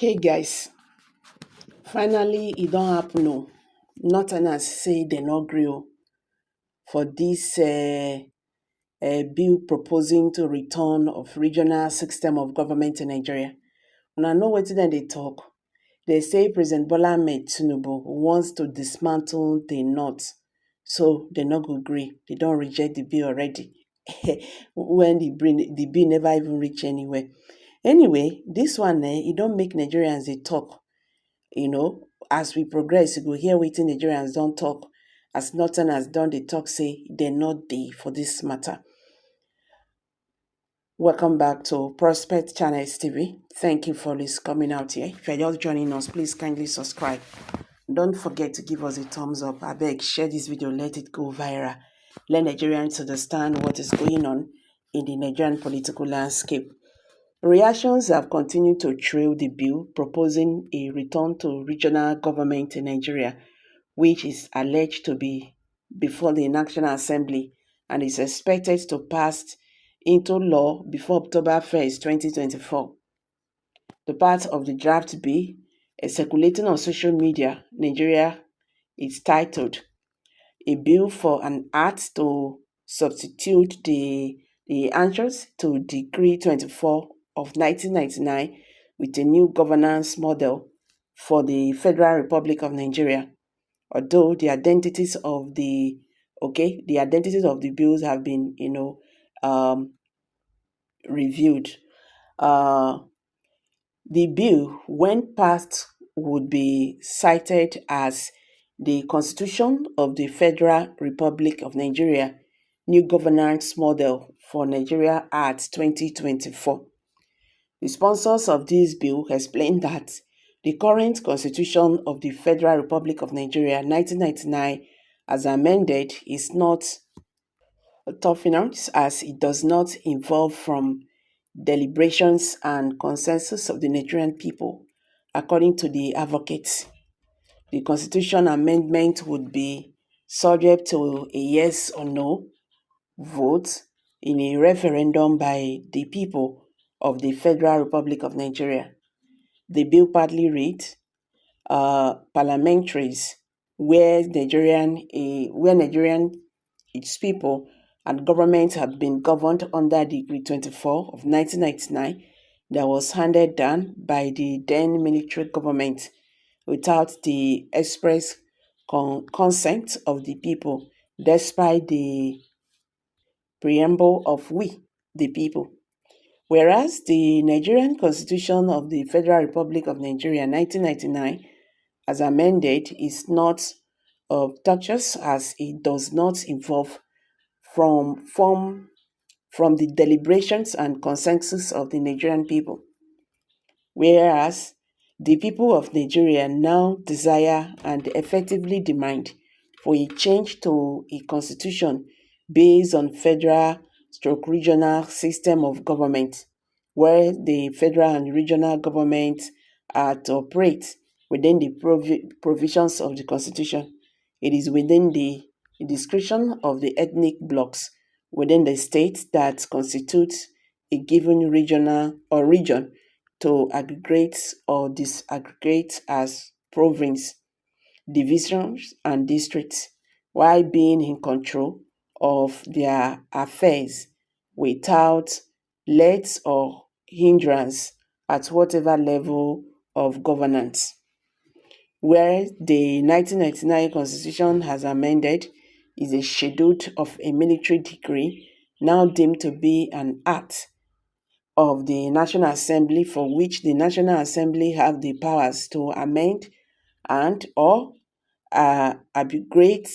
Hey guys, finally e don happen o. Northerners say dem no gree o for dis bill proposing to return of regional system of government in Nigeria. Una know wetin dem dey talk? Dey say President Bola Ahmed Tinubu wants to dismantle the North, so dem no go gree. Dey don reject the bill already when the bill never even reach anywhere. Anyway, dis one e don make Nigerians dey talk. As we progress, you go hear wetin Nigerians don talk, as Northerners don dey talk say dem no dey for dis matter. Welcome back to Prospect Channels TV. Thank you for coming out here. If you're just joining us, please kindly subscribe. Don't forget to give us a thumbs up. Abeg, share this video, let it go viral. Let Nigerians understand what is going on in the Nigerian political landscape. Reactions have continued to trail the bill proposing a return to regional government in Nigeria, which is alleged to be before the National Assembly and is expected to pass into law before October 1st, 2024. The part of the draft bill circulating on social media, Nigeria, is titled "A Bill for an Act to Substitute the Answers to Decree 24 of 1999 with a New Governance Model for the Federal Republic of Nigeria." Although the identities of the bills have been, reviewed. The bill, when passed, would be cited as the Constitution of the Federal Republic of Nigeria, New Governance Model for Nigeria Act 2024. The sponsors of this bill explained that the current Constitution of the Federal Republic of Nigeria 1999, as amended, is not tough enough as it does not involve from deliberations and consensus of the Nigerian people. According to the advocates, the Constitution amendment would be subject to a yes or no vote in a referendum by the people of the Federal Republic of Nigeria. The bill partly reads, parliamentaries where Nigerian its people and government have been governed under Decree 24 of 1999 that was handed down by the then military government without the express consent of the people, despite the preamble of "we, the people." Whereas the Nigerian Constitution of the Federal Republic of Nigeria 1999, as amended, is not obnoxious as it does not involve from the deliberations and consensus of the Nigerian people. Whereas the people of Nigeria now desire and effectively demand for a change to a constitution based on federal/regional system of government, where the federal and regional government are to operate within the provisions of the constitution. It is within the discretion of the ethnic blocks within the state that constitutes a given regional or region to aggregate or disaggregate as province, divisions, and districts, while being in control of their affairs without let or hindrance at whatever level of governance. Where the 1999 Constitution has amended is a schedule of a military decree now deemed to be an act of the National Assembly, for which the National Assembly have the powers to amend and or abrogate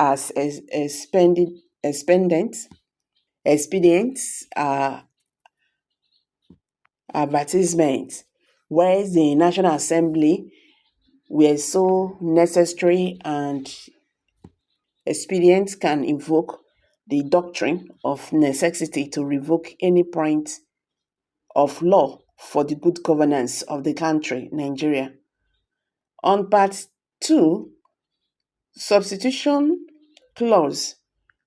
as expedients, advertisements, whereas the National Assembly were so necessary and expedients can invoke the doctrine of necessity to revoke any point of law for the good governance of the country, Nigeria. On part 2, substitution clause,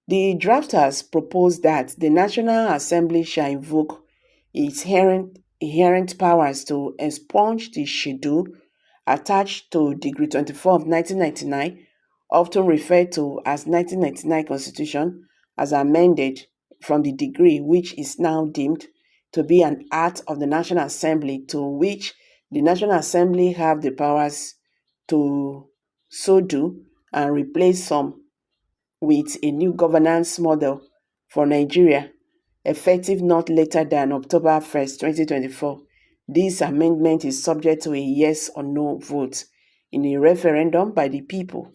the drafters propose that the National Assembly shall invoke its inherent powers to expunge the schedule attached to Decree 24 of 1999, often referred to as 1999 Constitution, as amended from the decree, which is now deemed to be an act of the National Assembly, to which the National Assembly have the powers to so do, and replace some with a new governance model for Nigeria, effective not later than October 1st, 2024. This amendment is subject to a yes or no vote in a referendum by the people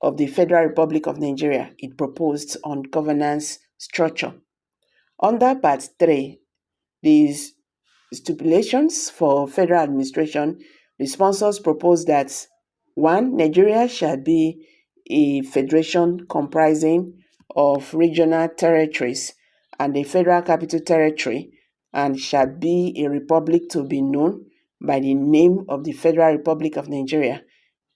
of the Federal Republic of Nigeria it proposed on governance structure. Under Part 3, these stipulations for federal administration, the sponsors propose that 1. Nigeria shall be a federation comprising of regional territories and a federal capital territory, and shall be a republic to be known by the name of the Federal Republic of Nigeria.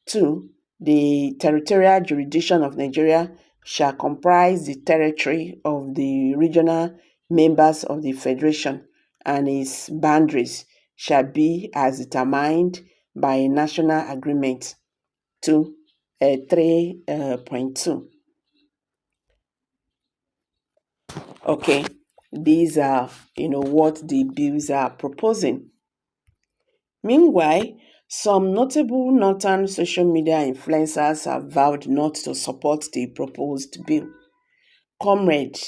2. The territorial jurisdiction of Nigeria shall comprise the territory of the regional members of the federation, and its boundaries shall be as determined by a national agreement. 3.2. Okay, these are what the bills are proposing. Meanwhile, some notable northern social media influencers have vowed not to support the proposed bill. Comrade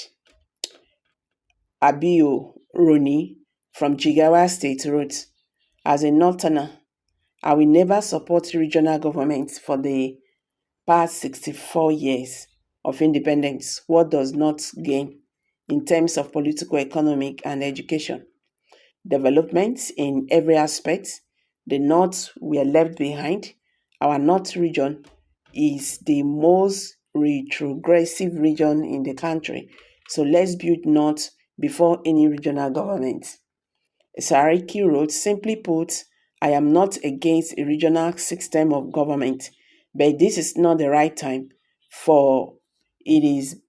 Abiyo Roni from Jigawa State wrote, "As a northerner, I will never support regional governments for the past 64 years of independence. What does not gain in terms of political, economic, and education developments in every aspect. The North were left behind. Our North region is the most retrogressive region in the country. So let's build North before any regional government." Sariki wrote, "Simply put, I am not against a regional system of government, but this is not the right time for it is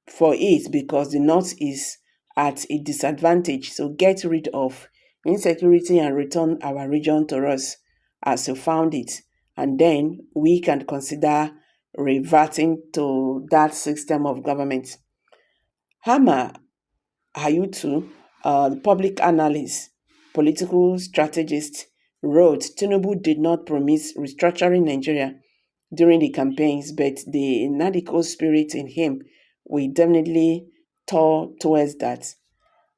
for it because the North is at a disadvantage. So get rid of insecurity and return our region to us as you found it. And then we can consider reverting to that system of government." Hama Hayutu, the public analyst, political strategist, wrote, "Tinubu did not promise restructuring Nigeria during the campaigns, but the inadequate spirit in him will definitely tore towards that."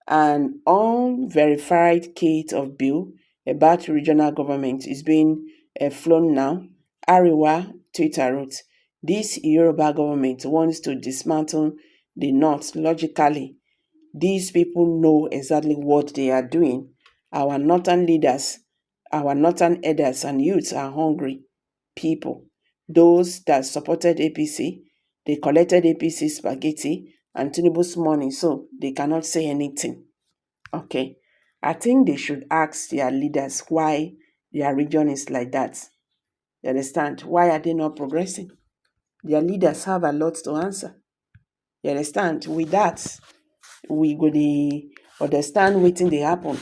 An unverified kit of bill about regional government is being flown now. Ariwa Twitter wrote, "This Yoruba government wants to dismantle the North logically. These people know exactly what they are doing. Our northern leaders, our northern elders and youths are hungry people. Those that supported APC, they collected APC spaghetti and Tinubu's money, so they cannot say anything." Okay, I think they should ask their leaders why their region is like that. You understand? Why are they not progressing? Their leaders have a lot to answer. You understand? With that, we go dey understand wetin dey happen.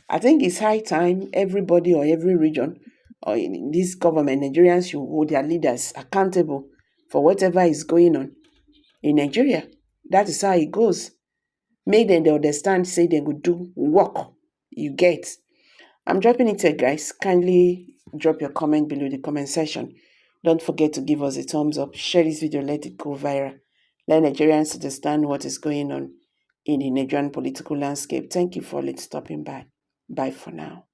I think it's high time everybody or every region or in this government, Nigerians should hold their leaders accountable for whatever is going on in Nigeria. That is how it goes. Make them dey understand, say dem go do work. You get. I'm dropping it here, guys. Kindly drop your comment below the comment section. Don't forget to give us a thumbs up. Share this video, let it go viral. Let Nigerians understand what is going on in the Nigerian political landscape. Thank you for stopping by. Bye for now.